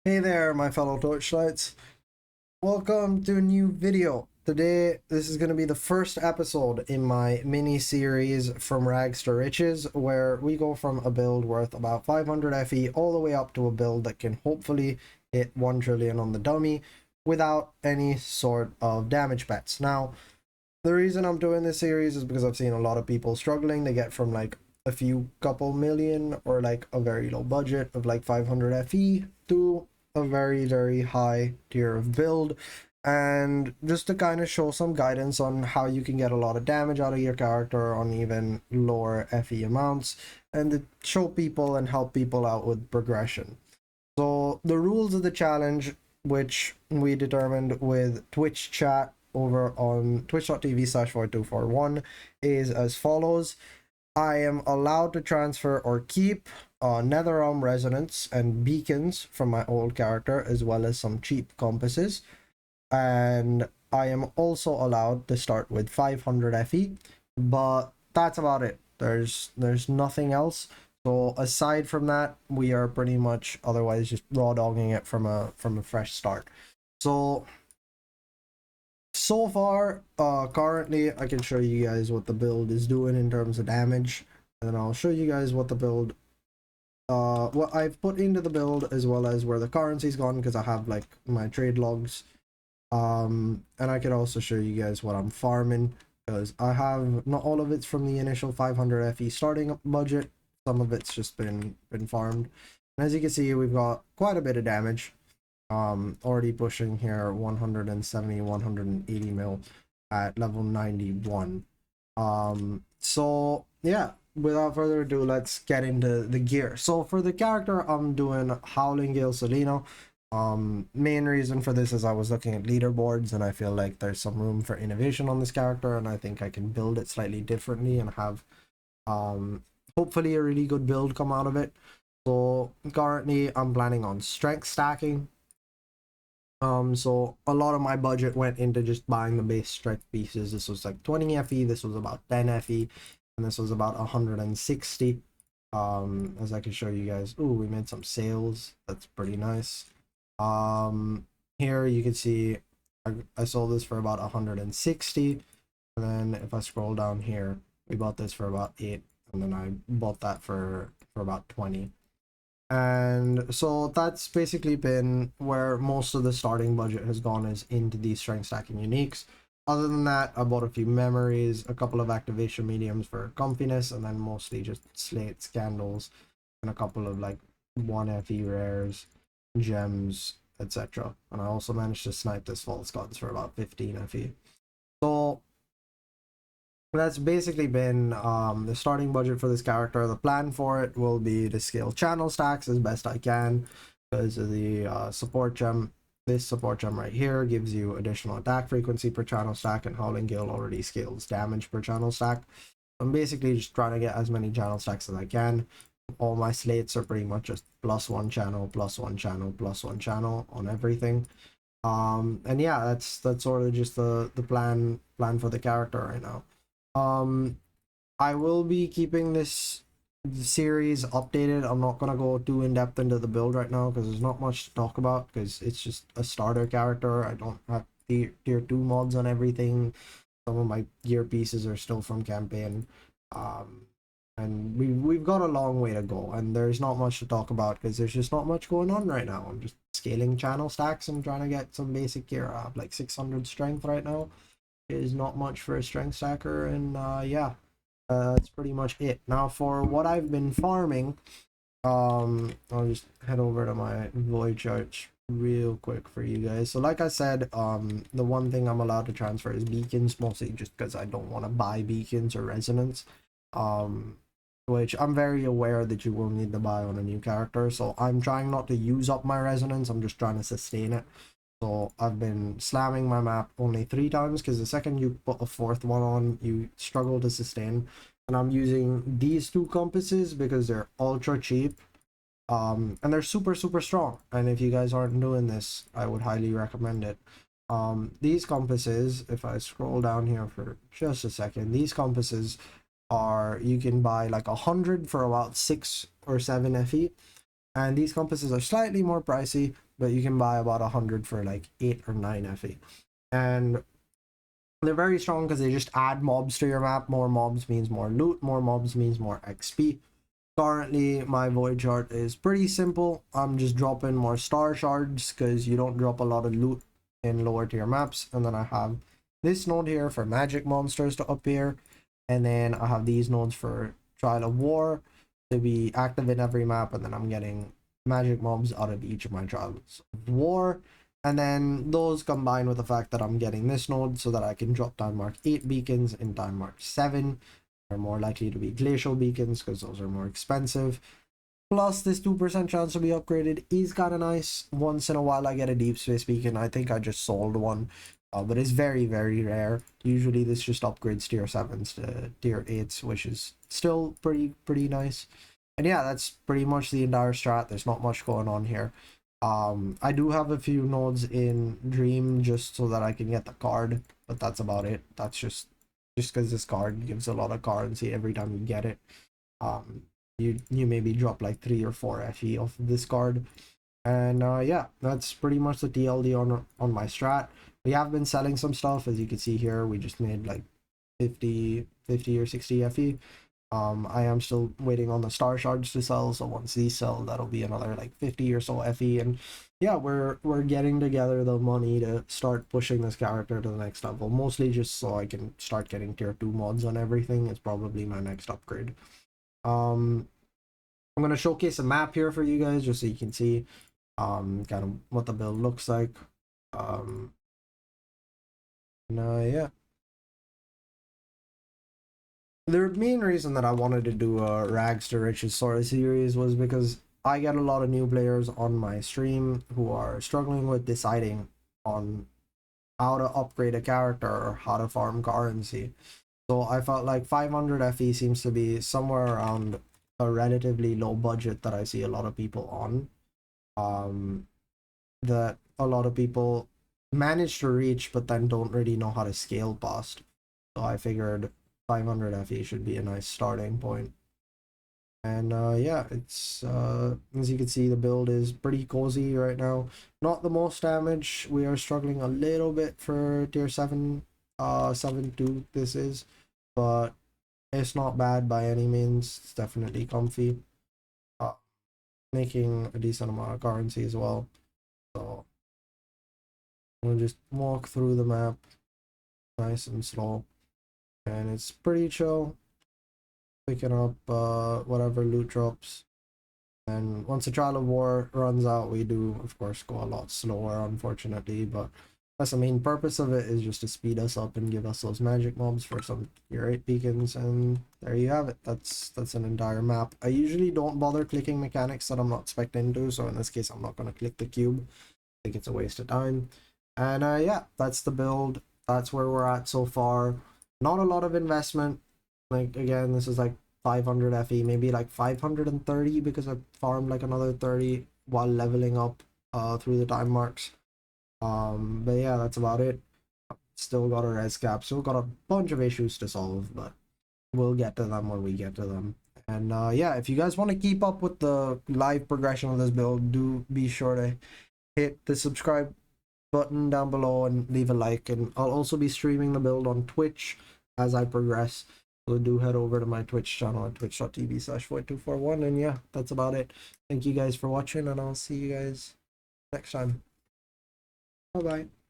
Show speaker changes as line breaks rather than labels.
Hey there, my fellow Torchlights. Welcome to a new video. Today, this is going to be the first episode in my mini-series From Rags to Riches, where we go from a build worth about 500 FE all the way up to a build that can hopefully hit 1 trillion on the dummy without any sort of damage bets. Now, the reason I'm doing this series is because I've seen a lot of people struggling to get from like a few couple million or like a very low budget of like 500 FE to a very high tier of build, and just to kind of show some guidance on how you can get a lot of damage out of your character on even lower FE amounts, and to show people and help people out with progression. So the rules of the challenge, which we determined with Twitch chat over on twitch.tv/void241, is as follows. I am allowed to transfer or keep Netherrealm Resonance and Beacons from my old character, as well as some cheap compasses. And I am also allowed to start with 500 FE, but that's about it. There's nothing else. So aside from that, we are pretty much otherwise just raw dogging it from a fresh start. So far, currently I can show you guys what the build is doing in terms of damage, and then I'll show you guys what the build what I've put into the build, as well as where the currency's gone, because I have like my trade logs. And I can also show you guys what I'm farming, because I have not all of it's from the initial 500 FE starting budget. Some of it's just been farmed, and as you can see, we've got quite a bit of damage. Already pushing here 170-180 mil at level 91. So yeah, without further ado, let's get into the gear. So for the character, I'm doing Howling Gale Selena. Main reason for this is I was looking at leaderboards, and I feel like there's some room for innovation on this character, and I think I can build it slightly differently and have hopefully a really good build come out of it. So currently I'm planning on strength stacking. So a lot of my budget went into just buying the base strength pieces. This was like 20 FE, this was about 10 FE, and this was about 160. As I can show you guys. Ooh, we made some sales. That's pretty nice. Here you can see I sold this for about 160, and then if I scroll down here, we bought this for about 8, and then I bought that for about 20. And so that's basically been where most of the starting budget has gone, is into these strength stacking uniques. Other than that, I bought a few memories, a couple of activation mediums for comfiness, and then mostly just slates, candles, and a couple of like 1 FE rares, gems, etc. And I also managed to snipe this false gods for about 15 FE. So that's basically been the starting budget for this character. The plan for it will be to scale channel stacks as best I can, because of the support gem. This support gem right here gives you additional attack frequency per channel stack, and Howling Gale already scales damage per channel stack. I'm basically just trying to get as many channel stacks as I can. All my slates are pretty much just +1 channel, +1 channel, +1 channel on everything. And yeah, that's sort of just the plan for the character right now. I will be keeping this series updated. I'm not gonna go too in depth into the build right now, because there's not much to talk about, because it's just a starter character. I don't have tier 2 mods on everything. Some of my gear pieces are still from campaign, and we've got a long way to go, and there's not much to talk about because there's just not much going on right now. I'm just scaling channel stacks and trying to get some basic gear. I have like 600 strength right now. Is not much for a strength stacker, and yeah, that's pretty much it. Now for what I've been farming, I'll just head over to my void church real quick for you guys. So like I said, the one thing I'm allowed to transfer is beacons, mostly just because I don't want to buy beacons or resonance, which I'm very aware that you will need to buy on a new character. So I'm trying not to use up my resonance, I'm just trying to sustain it. So I've been slamming my map only 3 times, because the second you put a 4th one on, you struggle to sustain. And I'm using these 2 compasses because they're ultra cheap, and they're super strong. And if you guys aren't doing this, I would highly recommend it. These compasses, if I scroll down here for just a second, these compasses are, you can buy like 100 for about 6 or 7 FE. And these compasses are slightly more pricey, but you can buy about 100 for like 8 or 9 FE. And they're very strong because they just add mobs to your map. More mobs means more loot, more mobs means more XP. Currently, my void chart is pretty simple. I'm just dropping more star shards because you don't drop a lot of loot in lower tier maps. And then I have this node here for magic monsters to appear. And then I have these nodes for Trial of War to be active in every map. And then I'm getting magic mobs out of each of my Trials of War. And then those combine with the fact that I'm getting this node so that I can drop Time Mark 8 beacons in Time Mark 7. Are more likely to be glacial beacons because those are more expensive. Plus, this 2% chance to be upgraded is kind of nice. Once in a while, I get a deep space beacon. I think I just sold one, but it's very, very rare. Usually, this just upgrades tier 7s to tier 8s, which is still pretty nice. And yeah, that's pretty much the entire strat. There's not much going on here. I do have a few nodes in Dream just so that I can get the card, but that's about it. That's just because this card gives a lot of currency every time you get it. You maybe drop like 3 or 4 FE off of this card. And yeah, that's pretty much the TLD on my strat. We have been selling some stuff, as you can see here. We just made like 50 or 60 FE. I am still waiting on the star shards to sell, so once these sell, that'll be another like 50 or so FE. And yeah, we're getting together the money to start pushing this character to the next level, mostly just so I can start getting tier 2 mods on everything. Is probably my next upgrade. I'm gonna showcase a map here for you guys just so you can see kind of what the build looks like. Yeah, the main reason that I wanted to do a Rags to Riches sort of series was because I get a lot of new players on my stream who are struggling with deciding on how to upgrade a character or how to farm currency. So I felt like 500 FE seems to be somewhere around a relatively low budget that I see a lot of people on. That a lot of people manage to reach but then don't really know how to scale past. So I figured 500 FE should be a nice starting point. And yeah, it's as you can see, the build is pretty cozy right now. Not the most damage. We are struggling a little bit for tier 7 7-2 this is, but it's not bad by any means. It's definitely comfy. Making a decent amount of currency as well. So we'll just walk through the map nice and slow, and it's pretty chill, picking up whatever loot drops. And once the Trial of War runs out, we do of course go a lot slower, unfortunately, but that's the main purpose of it, is just to speed us up and give us those magic mobs for some tier 8 beacons. And there you have it. That's an entire map. I usually don't bother clicking mechanics that I'm not spec'd into, so in this case I'm not going to click the cube. I think it's a waste of time. And yeah, that's the build. That's where we're at so far. Not a lot of investment. Like, again, this is like 500 FE, maybe like 530 because I farmed like another 30 while leveling up through the time marks. But yeah, that's about it. Still got a res cap, still got a bunch of issues to solve, but we'll get to them when we get to them. And yeah, if you guys want to keep up with the live progression of this build, do be sure to hit the subscribe button down below and leave a like. And I'll also be streaming the build on Twitch as I progress, so do head over to my Twitch channel at twitch.tv/void241. And yeah, that's about it. Thank you guys for watching, and I'll see you guys next time. Bye bye.